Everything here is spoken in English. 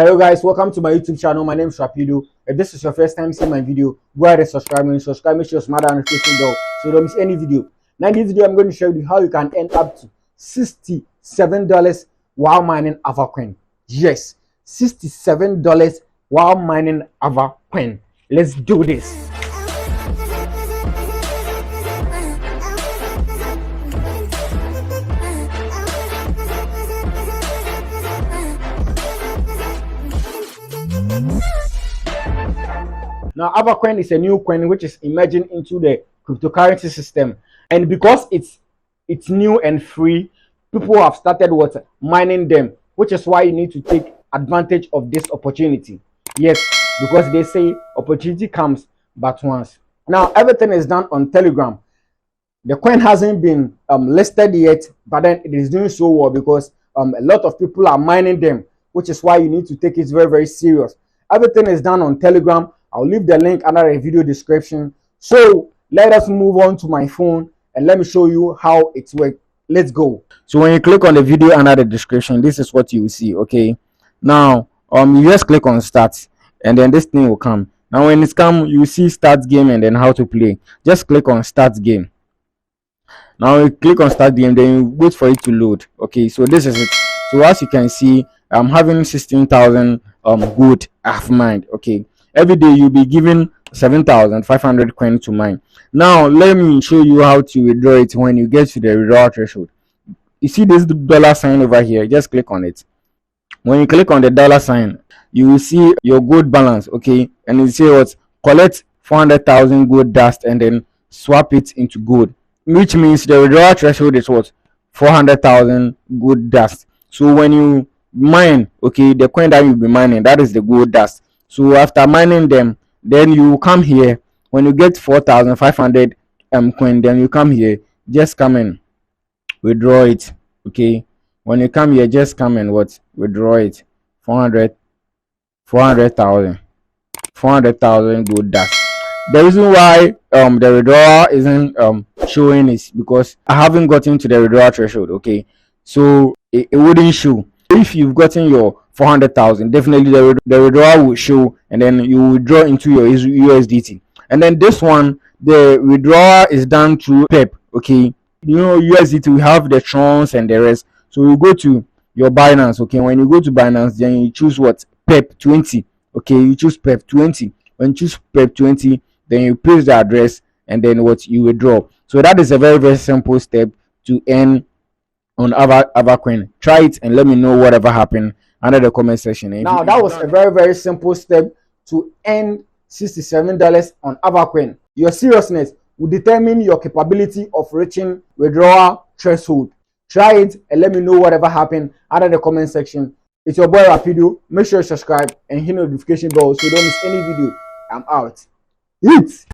Hello guys, welcome to my YouTube channel. My name is Rapido. If this is your first time seeing my video, go ahead and subscribe and make sure you smash that notification bell so you don't miss any video. Now in this video, I'm going to show you how you can earn up to $67 while mining Avacoin. Yes, $67 while mining Avacoin. Let's do this. Now, Avacoin is a new coin which is emerging into the cryptocurrency system, and because it's new and free, people have started mining them, which is why you need to take advantage of this opportunity. Yes, because they say opportunity comes but once. Now, everything is done on Telegram. The coin hasn't been listed yet, but then it is doing so well because a lot of people are mining them, which is why you need to take it very, very serious. Everything is done on Telegram. I'll leave the link under the video description. So let us move on to my phone and let me show you how it works. Let's go. So when you click on the video under the description, this is what you will see. Okay, now you just click on start and then this thing will come. Now when it's come, you see start game and then how to play. Just click on start game. Now you click on start game, then you wait for it to load. Okay, so this is it. So as you can see, I'm having 16,000 good I've mined. Okay, every day you'll be given 7,500 coin to mine. Now let me show you how to withdraw it when you get to the withdrawal threshold. You see this dollar sign over here, just click on it. When you click on the dollar sign, you will see your gold balance. Okay, and you say what, collect 400,000 gold dust and then swap it into gold, which means the withdrawal threshold is what, 400,000 gold dust. So when you mine, okay, the coin that you'll be mining, that is the gold dust. So after mining them, then you come here. When you get 4,500 coin, then you come here, just come and withdraw it. Okay, when you come here, just come and withdraw it. 400,000 gold dust. The reason why the withdrawal isn't showing is because I haven't gotten to the withdrawal threshold. Okay, so it wouldn't show. If you've gotten your 400,000, definitely the withdrawal will show, and then you withdraw into your USDT. And then this one, the withdrawal is done through PEP. Okay, you know USDT, we have the Trons and the rest. So you go to your Binance. Okay, when you go to Binance, then you choose PEP 20. Okay, you choose PEP 20. When you choose PEP 20, then you paste the address and then you withdraw. So that is a very, very simple step to earn on Avacoin. Try it and let me know whatever happened under the comment section. Now that was a very, very simple step to earn $67 on Avacoin. Your seriousness will determine your capability of reaching withdrawal threshold. Try it and let me know whatever happened under the comment section. It's your boy Rapido. Make sure you subscribe and hit the notification bell so you don't miss any video. I'm out. Eat.